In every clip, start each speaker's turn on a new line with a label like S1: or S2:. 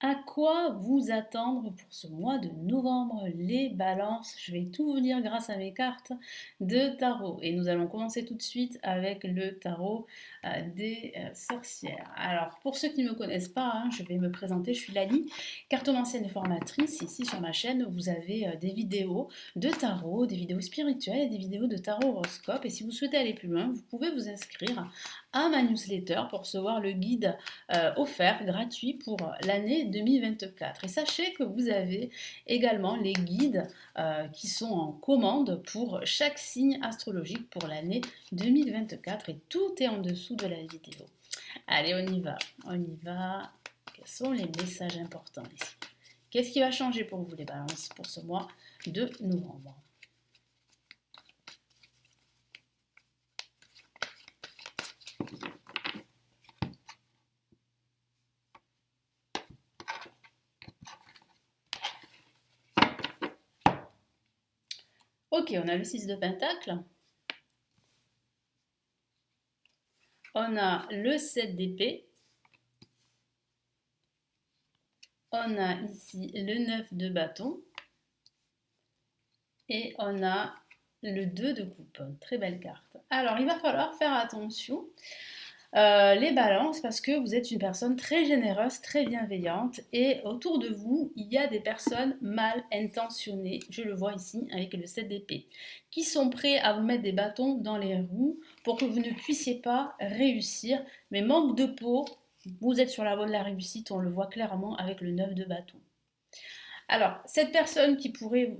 S1: À quoi vous attendre pour ce mois de novembre, les balances? Je vais tout vous dire grâce à mes cartes de tarot. Et nous allons commencer tout de suite avec le tarot des sorcières. Alors, pour ceux qui ne me connaissent pas, je vais me présenter. Je suis Lali, cartomancienne et formatrice. Ici sur ma chaîne, vous avez des vidéos de tarot, des vidéos spirituelles et des vidéos de tarot horoscope. Et si vous souhaitez aller plus loin, vous pouvez vous inscrire à ma newsletter pour recevoir le guide offert gratuit pour l'année 2024. Et sachez que vous avez également les guides qui sont en commande pour chaque signe astrologique pour l'année 2024 et tout est en dessous de la vidéo. Allez, on y va, on y va. Quels sont les messages importants ici? Qu'est-ce qui va changer pour vous les balances pour ce mois de novembre? Ok, on a le 6 de Pentacle. On a le 7 d'épée. On a ici le 9 de bâton. Et on a le 2 de coupe. Très belle carte. Alors, il va falloir faire attention, les balances, parce que vous êtes une personne très généreuse, très bienveillante. Et autour de vous, il y a des personnes mal intentionnées. Je le vois ici avec le 7 d'épée. Qui sont prêts à vous mettre des bâtons dans les roues pour que vous ne puissiez pas réussir. Mais manque de peau, vous êtes sur la voie de la réussite. On le voit clairement avec le 9 de bâton. Alors, cette personne qui pourrait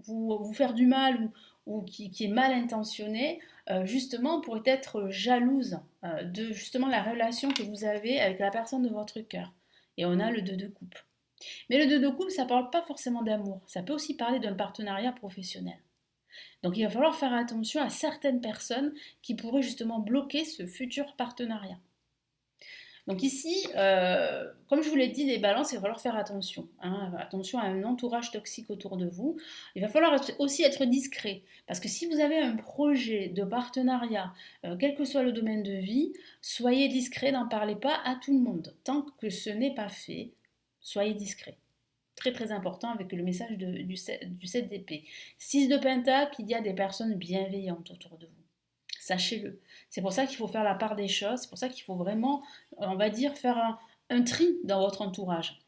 S1: vous faire du mal ou qui est mal intentionnée, justement, pourrait être jalouse de justement la relation que vous avez avec la personne de votre cœur. Et on a le 2 de coupe. Mais le 2 de coupe, ça ne parle pas forcément d'amour. Ça peut aussi parler d'un partenariat professionnel. Donc il va falloir faire attention à certaines personnes qui pourraient justement bloquer ce futur partenariat. Donc ici, comme je vous l'ai dit, les balances, il va falloir faire attention. Attention à un entourage toxique autour de vous. Il va falloir aussi être discret. Parce que si vous avez un projet de partenariat, quel que soit le domaine de vie, soyez discret, n'en parlez pas à tout le monde. Tant que ce n'est pas fait, soyez discret. Très très important avec le message du 7 d'épée. 6 de pentacle, il y a des personnes bienveillantes autour de vous. Sachez-le. C'est pour ça qu'il faut faire la part des choses. C'est pour ça qu'il faut vraiment, on va dire, faire un tri dans votre entourage.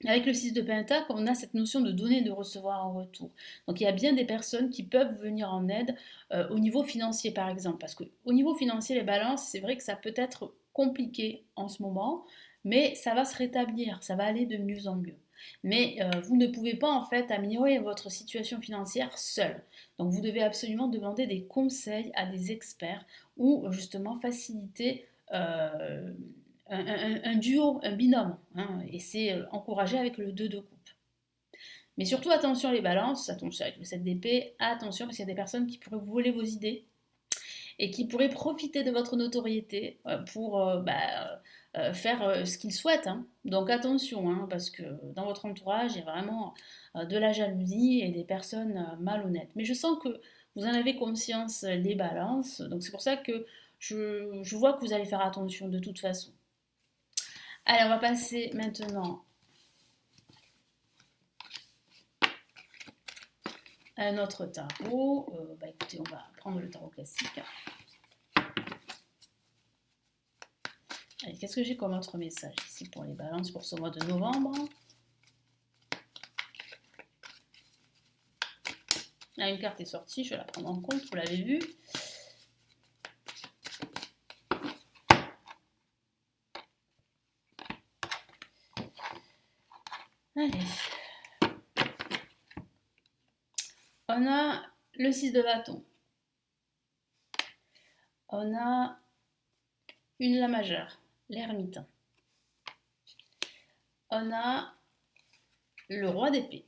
S1: Avec le 6 de Pentacle, on a cette notion de donner et de recevoir en retour. Donc il y a bien des personnes qui peuvent venir en aide au niveau financier par exemple. Parce qu'au niveau financier, les balances, c'est vrai que ça peut être compliqué en ce moment, mais ça va se rétablir, ça va aller de mieux en mieux. Mais vous ne pouvez pas en fait améliorer votre situation financière seul. Donc vous devez absolument demander des conseils à des experts ou justement faciliter un duo, un binôme. Et c'est encouragé avec le 2 de coupe. Mais surtout attention les balances, attention avec le 7 d'épée, attention parce qu'il y a des personnes qui pourraient vous voler vos idées et qui pourraient profiter de votre notoriété pour faire ce qu'ils souhaitent. Donc attention, parce que dans votre entourage, il y a vraiment de la jalousie et des personnes malhonnêtes. Mais je sens que vous en avez conscience, les balances. Donc c'est pour ça que je vois que vous allez faire attention de toute façon. Allez, on va passer maintenant à un autre tarot. Écoutez, on va prendre le tarot classique. Allez, qu'est-ce que j'ai comme autre message ici pour les balances pour ce mois de novembre? Là, une carte est sortie, je vais la prendre en compte, vous l'avez vu. Allez. On a le 6 de bâton. On a une la majeure, l'ermite. On a le roi d'épée.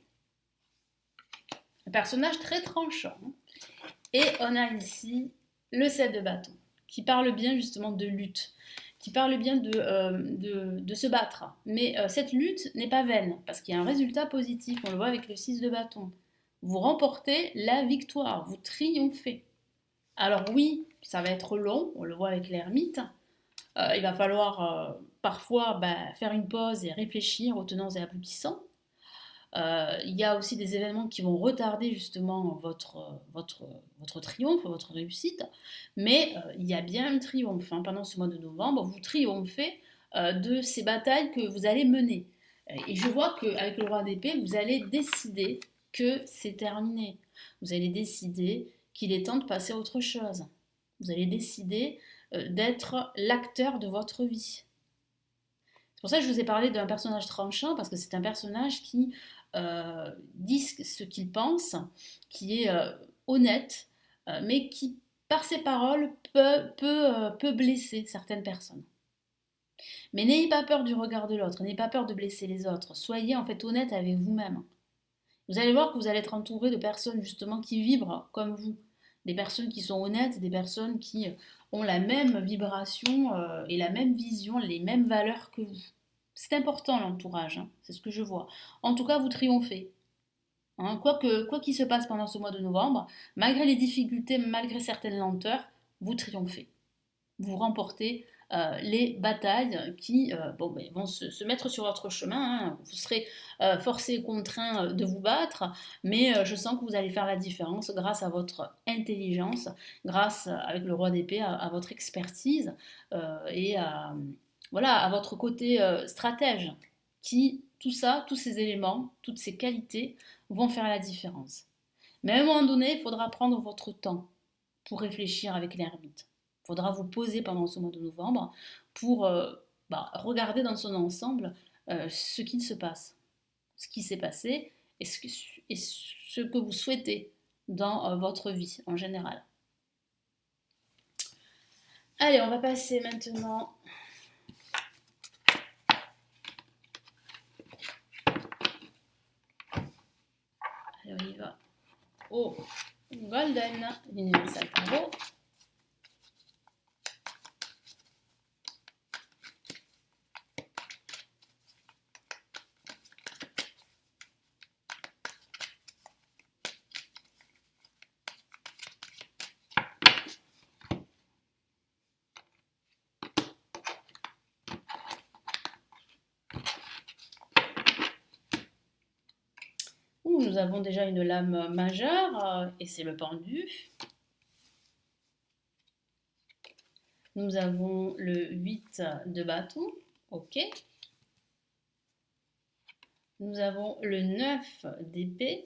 S1: Un personnage très tranchant. Et on a ici le 7 de bâton, qui parle bien justement de lutte, qui parle bien de se battre. Mais cette lutte n'est pas vaine, parce qu'il y a un résultat positif, on le voit avec le 6 de bâton. Vous remportez la victoire, vous triomphez. Alors oui, ça va être long, on le voit avec l'ermite. Il va falloir parfois faire une pause et réfléchir aux tenants et aboutissants. Il y a aussi des événements qui vont retarder justement votre triomphe, votre réussite, mais il y a bien un triomphe. Hein. Pendant ce mois de novembre, vous triomphez de ces batailles que vous allez mener. Et je vois qu'avec le roi d'épée, vous allez décider que c'est terminé. Vous allez décider qu'il est temps de passer à autre chose. Vous allez décider d'être l'acteur de votre vie. C'est pour ça que je vous ai parlé d'un personnage tranchant, parce que c'est un personnage qui dit ce qu'il pense, qui est honnête, mais qui, par ses paroles, peut blesser certaines personnes. Mais n'ayez pas peur du regard de l'autre, n'ayez pas peur de blesser les autres. Soyez en fait honnête avec vous-même. Vous allez voir que vous allez être entouré de personnes justement qui vibrent comme vous. Des personnes qui sont honnêtes, des personnes qui ont la même vibration et la même vision, les mêmes valeurs que vous. C'est important l'entourage, hein, c'est ce que je vois. En tout cas, vous triomphez. Hein, quoi qu'il se passe pendant ce mois de novembre, malgré les difficultés, malgré certaines lenteurs, vous triomphez. Vous remportez les batailles qui vont se mettre sur votre chemin. Hein. Vous serez forcé et contraint de vous battre, mais je sens que vous allez faire la différence grâce à votre intelligence, grâce, avec le roi d'épée, à votre expertise et à votre côté stratège. Tout ça, tous ces éléments, toutes ces qualités vont faire la différence. Mais à un moment donné, il faudra prendre votre temps pour réfléchir avec l'ermite. Il faudra vous poser pendant ce mois de novembre pour regarder dans son ensemble ce qu'il se passe, ce qui s'est passé et ce que vous souhaitez dans votre vie en général. Allez, on va passer maintenant on y va au Golden Universal Tarot. Nous avons déjà une lame majeure et c'est le pendu. Nous avons le 8 de bâton, ok. Nous avons le 9 d'épée.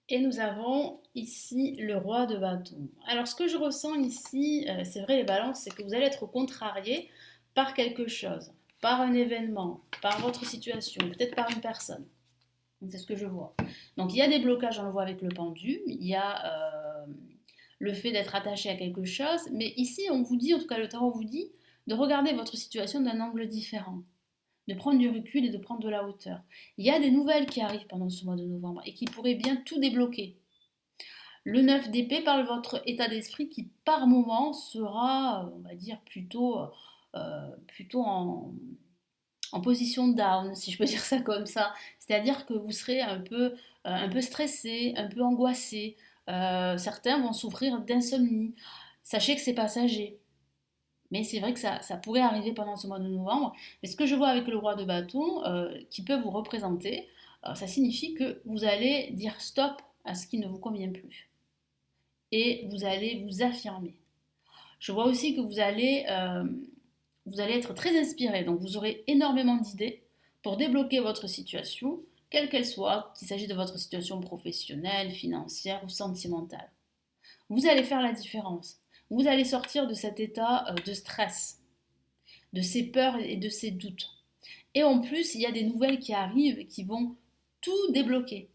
S1: Et nous avons ici le roi de bâton. Alors ce que je ressens ici, c'est vrai les balances, c'est que vous allez être contrarié par quelque chose, par un événement, par votre situation, peut-être par une personne. C'est ce que je vois. Donc il y a des blocages, on le voit avec le pendu, il y a le fait d'être attaché à quelque chose, mais ici on vous dit, en tout cas le tarot vous dit, de regarder votre situation d'un angle différent, de prendre du recul et de prendre de la hauteur. Il y a des nouvelles qui arrivent pendant ce mois de novembre et qui pourraient bien tout débloquer. Le 9 d'épée parle de votre état d'esprit qui par moment sera, on va dire, plutôt en position down, si je peux dire ça comme ça. C'est-à-dire que vous serez un peu stressé, un peu angoissé. Certains vont souffrir d'insomnie. Sachez que c'est passager. Mais c'est vrai que ça pourrait arriver pendant ce mois de novembre. Mais ce que je vois avec le roi de bâton, qui peut vous représenter, ça signifie que vous allez dire stop à ce qui ne vous convient plus. Et vous allez vous affirmer. Je vois aussi que vous allez être très inspiré, donc vous aurez énormément d'idées pour débloquer votre situation, quelle qu'elle soit, qu'il s'agisse de votre situation professionnelle, financière ou sentimentale. Vous allez faire la différence. Vous allez sortir de cet état de stress, de ces peurs et de ces doutes. Et en plus, il y a des nouvelles qui arrivent et qui vont tout débloquer.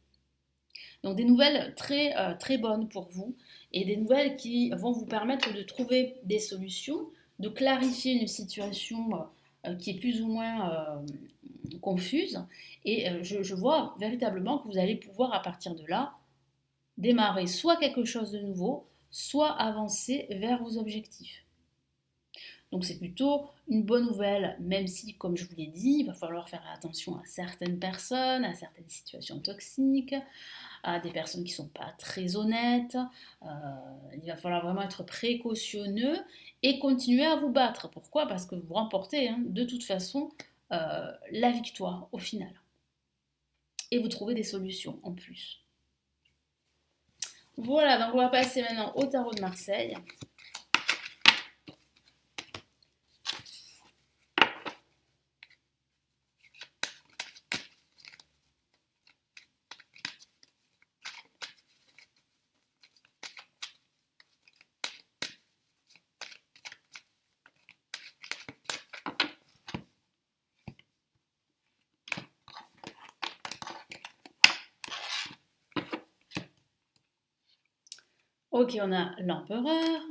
S1: Donc des nouvelles très, très bonnes pour vous et des nouvelles qui vont vous permettre de trouver des solutions, de clarifier une situation qui est plus ou moins confuse. Et je vois véritablement que vous allez pouvoir à partir de là démarrer soit quelque chose de nouveau, soit avancer vers vos objectifs. Donc c'est plutôt une bonne nouvelle, même si, comme je vous l'ai dit, il va falloir faire attention à certaines personnes, à certaines situations toxiques, à des personnes qui ne sont pas très honnêtes. Euh, il va falloir vraiment être précautionneux et continuer à vous battre. Pourquoi? Parce que vous remportez hein, de toute façon la victoire au final. Et vous trouvez des solutions en plus. Voilà, donc on va passer maintenant au tarot de Marseille. Ok, on a l'empereur,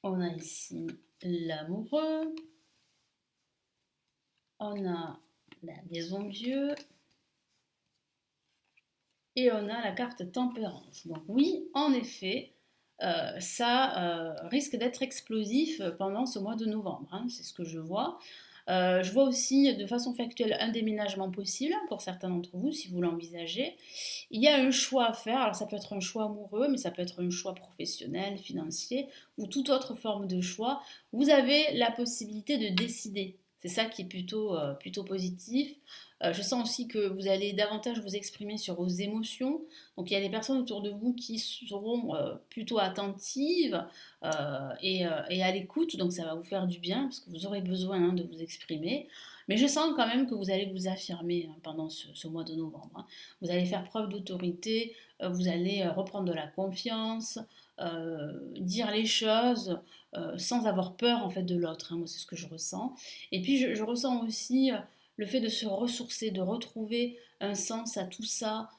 S1: on a ici l'amoureux, on a la maison Dieu et on a la carte tempérance. Donc oui, en effet, ça risque d'être explosif pendant ce mois de novembre, hein, c'est ce que je vois. Je vois aussi de façon factuelle un déménagement possible pour certains d'entre vous si vous l'envisagez. Il y a un choix à faire, alors ça peut être un choix amoureux, mais ça peut être un choix professionnel, financier ou toute autre forme de choix. Vous avez la possibilité de décider. C'est ça qui est plutôt positif. Je sens aussi que vous allez davantage vous exprimer sur vos émotions. Donc il y a des personnes autour de vous qui seront plutôt attentives et à l'écoute. Donc ça va vous faire du bien parce que vous aurez besoin hein, de vous exprimer. Mais je sens quand même que vous allez vous affirmer hein, pendant ce mois de novembre. Hein. Vous allez faire preuve d'autorité, vous allez reprendre de la confiance, dire les choses sans avoir peur en fait de l'autre. Hein. Moi c'est ce que je ressens. Et puis je ressens aussi le fait de se ressourcer, de retrouver un sens à tout ça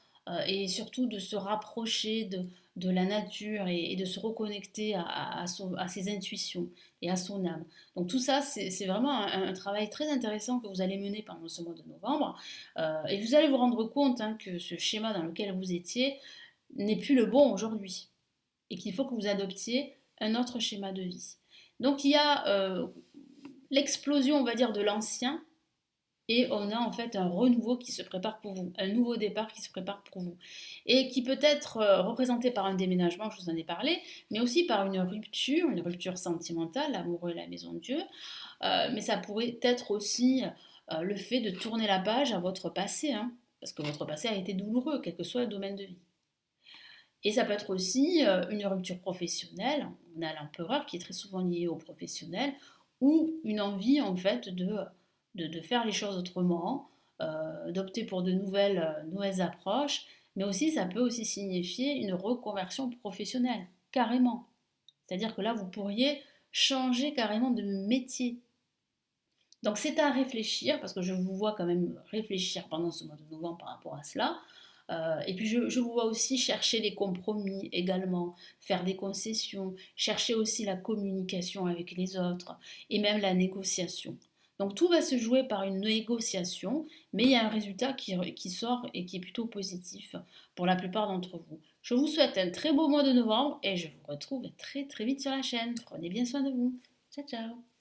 S1: et surtout de se rapprocher de la nature et de se reconnecter à ses intuitions et à son âme. Donc tout ça, c'est vraiment un travail très intéressant que vous allez mener pendant ce mois de novembre. Et vous allez vous rendre compte hein, que ce schéma dans lequel vous étiez n'est plus le bon aujourd'hui et qu'il faut que vous adoptiez un autre schéma de vie. Donc il y a l'explosion, on va dire, de l'ancien et on a en fait un renouveau qui se prépare pour vous, un nouveau départ qui se prépare pour vous. Et qui peut être représenté par un déménagement, je vous en ai parlé, mais aussi par une rupture sentimentale, l'amoureux et la maison de Dieu. Mais ça pourrait être aussi le fait de tourner la page à votre passé, hein, parce que votre passé a été douloureux, quel que soit le domaine de vie. Et ça peut être aussi une rupture professionnelle, on a l'empereur qui est très souvent lié au professionnel, ou une envie en fait de faire les choses autrement, d'opter pour de nouvelles approches, mais aussi ça peut aussi signifier une reconversion professionnelle, carrément. C'est-à-dire que là, vous pourriez changer carrément de métier. Donc c'est à réfléchir, parce que je vous vois quand même réfléchir pendant ce mois de novembre par rapport à cela. Et puis je vous vois aussi chercher les compromis également, faire des concessions, chercher aussi la communication avec les autres et même la négociation. Donc tout va se jouer par une négociation, mais il y a un résultat qui sort et qui est plutôt positif pour la plupart d'entre vous. Je vous souhaite un très beau mois de novembre et je vous retrouve très très vite sur la chaîne. Prenez bien soin de vous. Ciao ciao.